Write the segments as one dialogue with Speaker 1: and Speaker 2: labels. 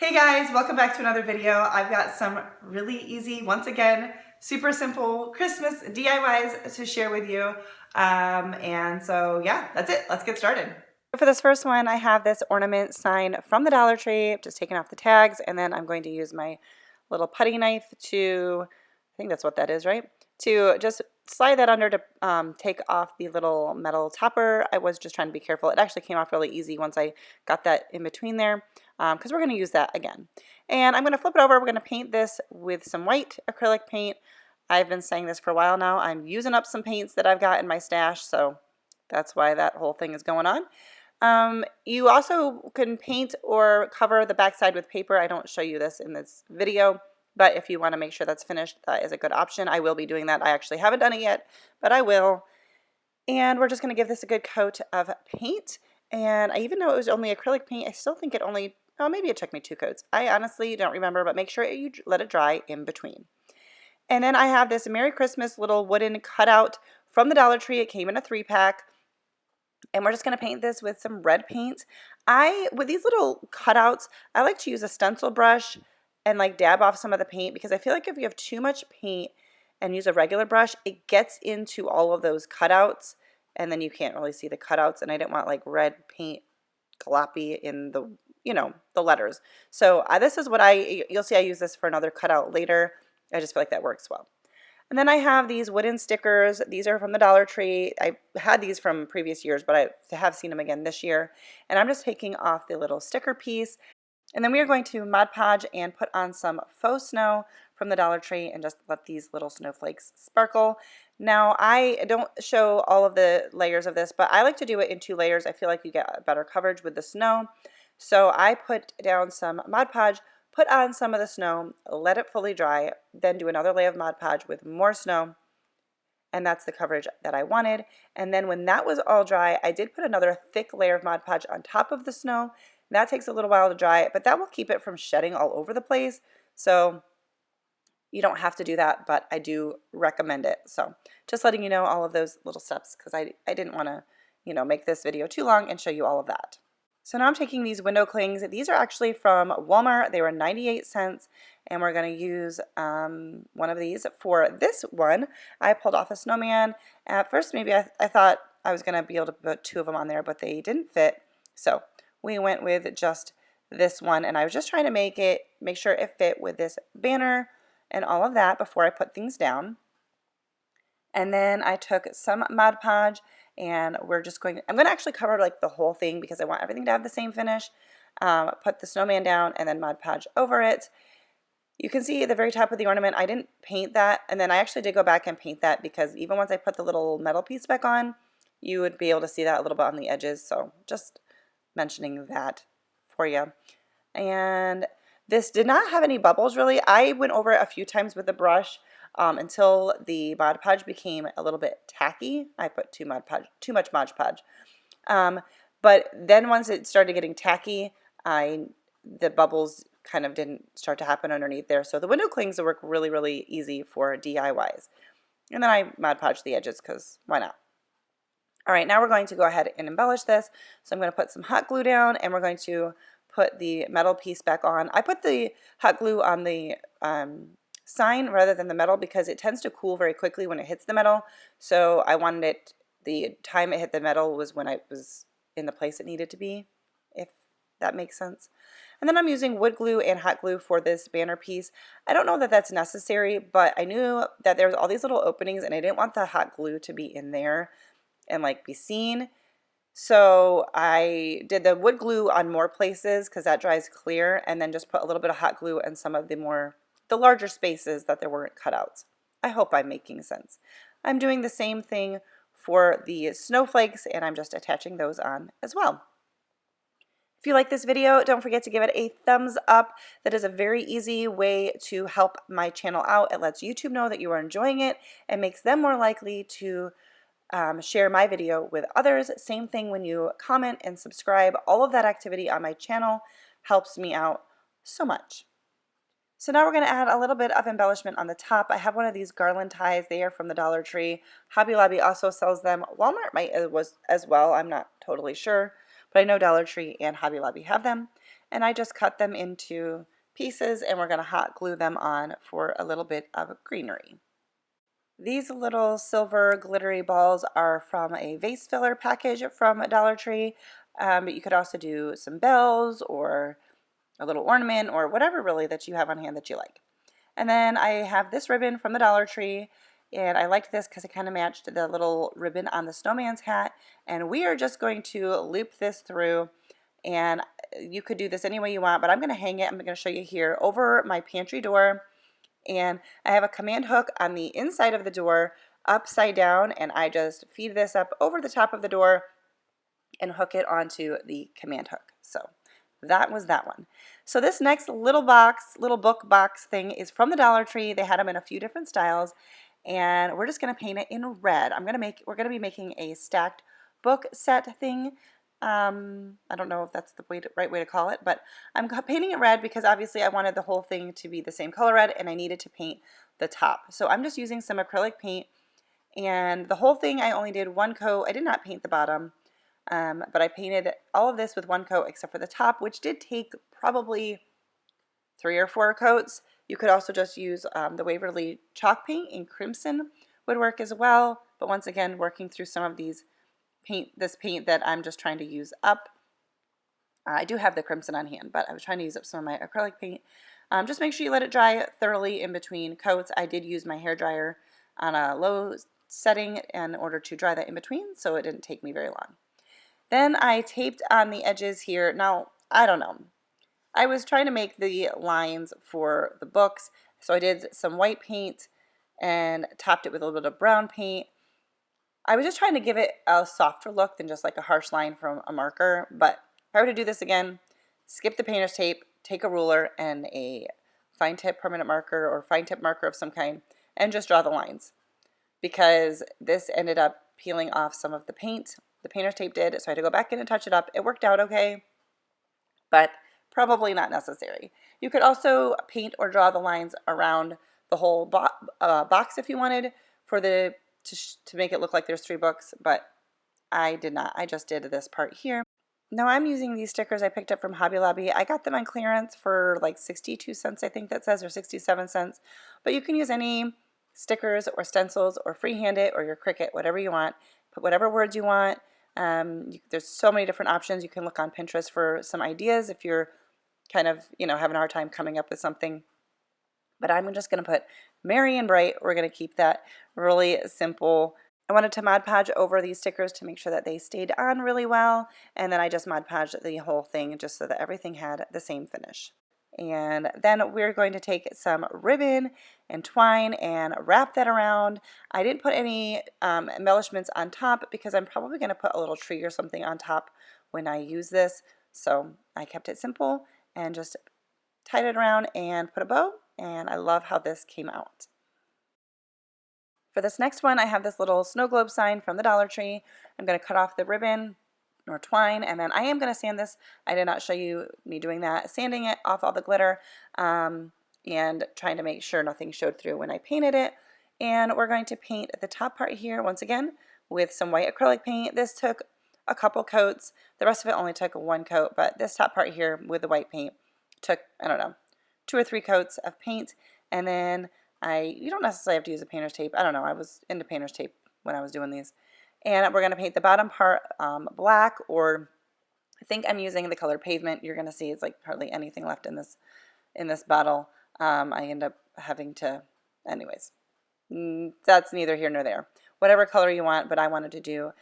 Speaker 1: Hey guys, welcome back to another video. I've got some really easy, once again, super simple Christmas DIYs to share with you. And so yeah, that's it. Let's get started. For this first one, I have this ornament sign from the Dollar Tree, just taking off the tags, and then I'm going to use my little putty knife to, I think that's what that is, right? To just slide that under to take off the little metal topper. I was just trying to be careful. It actually came off really easy once I got that in between there, because we're going to use that again. And I'm going to flip it over. We're going to paint this with some white acrylic paint. I've been saying this for a while now. I'm using up some paints that I've got in my stash, so that's why that whole thing is going on. You also can paint or cover the backside with paper. I don't show you this in this video, but if you want to make sure that's finished, that is a good option. I will be doing that. I actually haven't done it yet, but I will. And we're just going to give this a good coat of paint. And I even though it was only acrylic paint, I still think it only, oh, maybe it took me 2 coats. I honestly don't remember, but make sure you let it dry in between. And then I have this Merry Christmas little wooden cutout from the Dollar Tree. It came in a 3-pack. And we're just going to paint this with some red paint. With these little cutouts, I like to use a stencil brush and like dab off some of the paint, because I feel like if you have too much paint and use a regular brush, it gets into all of those cutouts and then you can't really see the cutouts, and I didn't want like red paint gloppy in the, the letters. So this is what you'll see I use this for another cutout later. I just feel like that works well. And then I have these wooden stickers. These are from the Dollar Tree. I had these from previous years, but I have seen them again this year. And I'm just taking off the little sticker piece. And then we are going to Mod Podge and put on some faux snow from the Dollar Tree and just let these little snowflakes sparkle. Now, I don't show all of the layers of this, but I like to do it in 2 layers. I feel like you get better coverage with the snow. So I put down some Mod Podge, put on some of the snow, let it fully dry, then do another layer of Mod Podge with more snow, and that's the coverage that I wanted. And then when that was all dry, I did put another thick layer of Mod Podge on top of the snow. That takes a little while to dry, but that will keep it from shedding all over the place. So you don't have to do that, but I do recommend it. So just letting you know all of those little steps, because I didn't want to, make this video too long and show you all of that. So now I'm taking these window clings. These are actually from Walmart. They were 98 cents, and we're going to use one of these for this one. I pulled off a snowman. At first, maybe I thought I was going to be able to put 2 of them on there, but they didn't fit. So we went with just this one, and I was just trying to make sure it fit with this banner and all of that before I put things down. And then I took some Mod Podge, and I'm going to actually cover like the whole thing because I want everything to have the same finish. Put the snowman down and then Mod Podge over it. You can see at the very top of the ornament, I didn't paint that, and then I actually did go back and paint that because even once I put the little metal piece back on, you would be able to see that a little bit on the edges. So just mentioning that for you. And this did not have any bubbles really. I went over it a few times with the brush until the Mod Podge became a little bit tacky. I put too much Mod Podge. But then once it started getting tacky, the bubbles kind of didn't start to happen underneath there. So the window clings work really, really easy for DIYs. And then I Mod Podge the edges because why not? All right, now we're going to go ahead and embellish this. So I'm going to put some hot glue down, and we're going to put the metal piece back on. I put the hot glue on the sign rather than the metal because it tends to cool very quickly when it hits the metal. So I wanted it, the time it hit the metal was when it was in the place it needed to be, if that makes sense. And then I'm using wood glue and hot glue for this banner piece. I don't know that that's necessary, but I knew that there's all these little openings and I didn't want the hot glue to be in there and like be seen. So I did the wood glue on more places because that dries clear, and then just put a little bit of hot glue in some of the larger spaces that there weren't cutouts. I hope I'm making sense. I'm doing the same thing for the snowflakes, and I'm just attaching those on as well. If you like this video, don't forget to give it a thumbs up. That is a very easy way to help my channel out. It lets YouTube know that you are enjoying it and makes them more likely to share my video with others. Same thing when you comment and subscribe. All of that activity on my channel helps me out so much. So now we're going to add a little bit of embellishment on the top. I have one of these garland ties. They are from the Dollar Tree. Hobby Lobby also sells them. Walmart might as well. I'm not totally sure, but I know Dollar Tree and Hobby Lobby have them. and I just cut them into pieces, and we're going to hot glue them on for a little bit of greenery. These little silver glittery balls are from a vase filler package from Dollar Tree, but you could also do some bells or a little ornament or whatever really that you have on hand that you like. And then I have this ribbon from the Dollar Tree, and I liked this because it kind of matched the little ribbon on the snowman's hat, and we are just going to loop this through, and you could do this any way you want, but I'm going to hang it, I'm going to show you here, over my pantry door, and I have a command hook on the inside of the door upside down, and I just feed this up over the top of the door and hook it onto the command hook. So that was that one. So this next little box, little book box thing is from the Dollar Tree. They had them in a few different styles, and we're just going to paint it in red. We're going to be making a stacked book set thing. I don't know if that's the right way to call it, but I'm painting it red because obviously I wanted the whole thing to be the same color red, and I needed to paint the top. So I'm just using some acrylic paint, and the whole thing I only did one coat. I did not paint the bottom. But I painted all of this with one coat except for the top, which did take probably 3 or 4 coats. You could also just use the Waverly chalk paint in crimson would work as well. But once again, working through some of this paint that I'm just trying to use up. I do have the crimson on hand, but I was trying to use up some of my acrylic paint. Just make sure you let it dry thoroughly in between coats. I did use my hair dryer on a low setting in order to dry that in between, so it didn't take me very long. Then I taped on the edges here. Now, I don't know. I was trying to make the lines for the books, so I did some white paint and topped it with a little bit of brown paint. I was just trying to give it a softer look than just like a harsh line from a marker, but if I were to do this again, skip the painter's tape, take a ruler and a fine tip permanent marker or fine tip marker of some kind, and just draw the lines, because this ended up peeling off some of the paint. The painter's tape did, so I had to go back in and touch it up. It worked out okay, but probably not necessary. You could also paint or draw the lines around the whole box if you wanted to make it look like there's 3 books, but I did not. I just did this part here. Now I'm using these stickers I picked up from Hobby Lobby. I got them on clearance for like 62 cents, I think that says, or 67 cents, but you can use any stickers or stencils or freehand it or your Cricut, whatever you want. Put whatever words you want. There's so many different options. You can look on Pinterest for some ideas if you're kind of, having a hard time coming up with something. But I'm just going to put merry and bright. We're going to keep that really simple. I wanted to Mod Podge over these stickers to make sure that they stayed on really well. And then I just Mod Podged the whole thing just so that everything had the same finish. And then we're going to take some ribbon and twine and wrap that around. I didn't put any embellishments on top because I'm probably going to put a little tree or something on top when I use this. So I kept it simple and just tied it around and put a bow, and I love how this came out. For this next one, I have this little snow globe sign from the Dollar Tree. I'm going to cut off the ribbon or twine, and then I am going to sand this. I did not show you me doing that, sanding it off all the glitter and trying to make sure nothing showed through when I painted it. And we're going to paint the top part here once again with some white acrylic paint. This took a couple coats. The rest of it only took 1 coat, but this top part here with the white paint took, I don't know, 2 or 3 coats of paint. And then you don't necessarily have to use a painter's tape. I don't know, I was into painter's tape when I was doing these. And we're going to paint the bottom part black, or I think I'm using the color Pavement. You're going to see it's like hardly anything left in this bottle. I end up having to, anyways, that's neither here nor there. Whatever color you want, but I wanted to do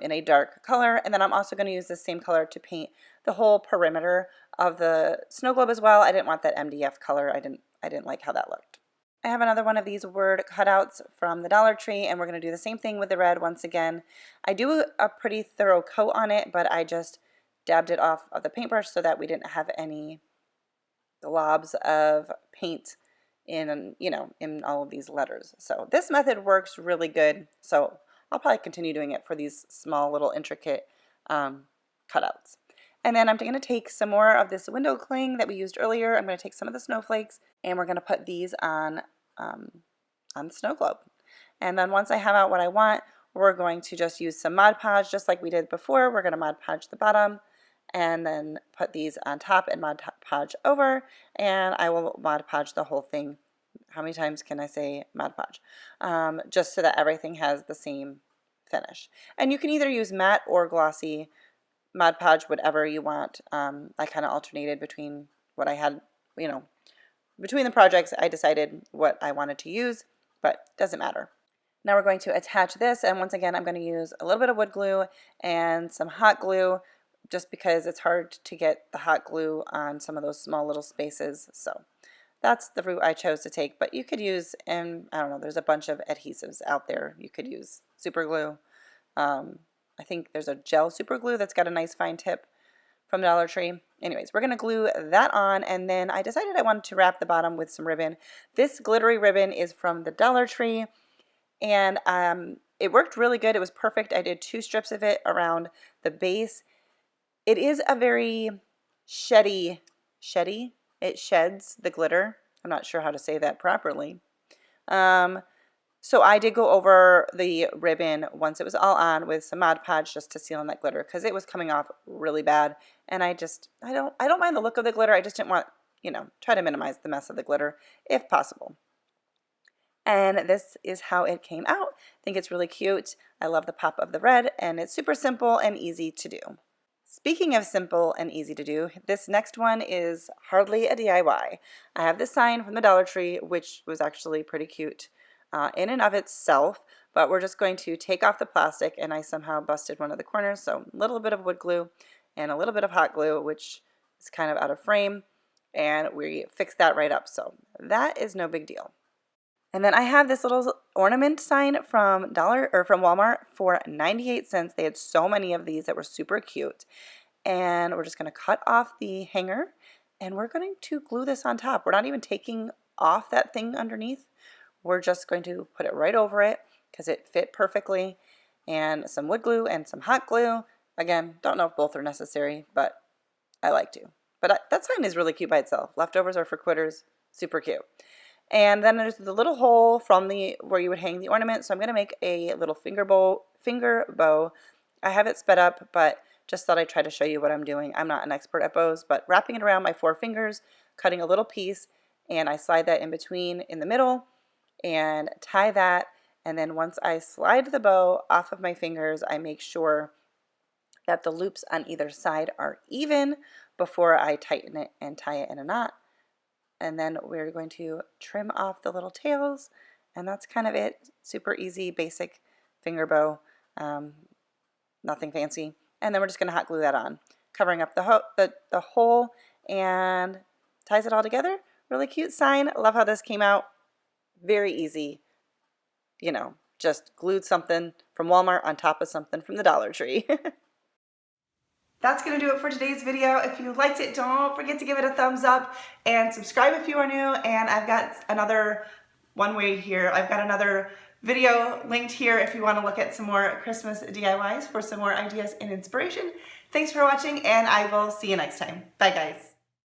Speaker 1: in a dark color. And then I'm also going to use the same color to paint the whole perimeter of the snow globe as well. I didn't want that MDF color. I didn't like how that looked. I have another one of these word cutouts from the Dollar Tree, and we're going to do the same thing with the red once again. I do a pretty thorough coat on it, but I just dabbed it off of the paintbrush so that we didn't have any globs of paint in all of these letters. So this method works really good, so I'll probably continue doing it for these small little intricate cutouts. And then I'm going to take some more of this window cling that we used earlier. I'm going to take some of the snowflakes, and we're going to put these on the snow globe. And then once I have out what I want, we're going to just use some Mod Podge, just like we did before. We're going to Mod Podge the bottom and then put these on top and Mod Podge over, and I will Mod Podge the whole thing. How many times can I say Mod Podge? Just so that everything has the same finish. And you can either use matte or glossy, Mod Podge, whatever you want. I kind of alternated between what I had, you know, between the projects. I decided what I wanted to use, but doesn't matter. Now we're going to attach this, and once again I'm going to use a little bit of wood glue and some hot glue, just because it's hard to get the hot glue on some of those small little spaces. So that's the route I chose to take, but you could use, and I don't know, there's a bunch of adhesives out there. You could use super glue. I think there's a gel super glue that's got a nice fine tip from Dollar Tree. Anyways, we're going to glue that on, and then I decided I wanted to wrap the bottom with some ribbon. This glittery ribbon is from the Dollar Tree, and it worked really good. It was perfect. I did 2 strips of it around the base. It is a very sheddy, it sheds the glitter. I'm not sure how to say that properly. So I did go over the ribbon once it was all on with some Mod Podge just to seal in that glitter, because it was coming off really bad, and I don't mind the look of the glitter. I just didn't want, you know, try to minimize the mess of the glitter if possible. And this is how it came out. I think it's really cute. I love the pop of the red, and it's super simple and easy to do. Speaking of simple and easy to do, this next one is hardly a DIY. I have this sign from the Dollar Tree, which was actually pretty cute in and of itself, but we're just going to take off the plastic, and I somehow busted one of the corners, so a little bit of wood glue and a little bit of hot glue, which is kind of out of frame, and we fixed that right up, so that is no big deal. And then I have this little ornament sign from Walmart for 98 cents. They had so many of these that were super cute. And we're just going to cut off the hanger, and we're going to glue this on top. We're not even taking off that thing underneath. We're just going to put it right over it because it fit perfectly. And some wood glue and some hot glue. Again, don't know if both are necessary, but I like to. But that sign is really cute by itself. Leftovers are for quitters. Super cute. And then there's the little hole from where you would hang the ornament. So I'm going to make a little finger bow. I have it sped up, but just thought I'd try to show you what I'm doing. I'm not an expert at bows, but wrapping it around my 4 fingers, cutting a little piece, and I slide that in between in the middle and tie that. And then once I slide the bow off of my fingers, I make sure that the loops on either side are even before I tighten it and tie it in a knot. And then we're going to trim off the little tails, and that's kind of it. Super easy, basic finger bow, nothing fancy. And then we're just going to hot glue that on, covering up the hole, and ties it all together. Really cute sign. Love how this came out. Very easy. You know, just glued something from Walmart on top of something from the Dollar Tree. That's going to do it for today's video. If you liked it, don't forget to give it a thumbs up and subscribe if you are new. And I've got another video linked here if you want to look at some more Christmas DIYs for some more ideas and inspiration. Thanks for watching, and I will see you next time. Bye, guys.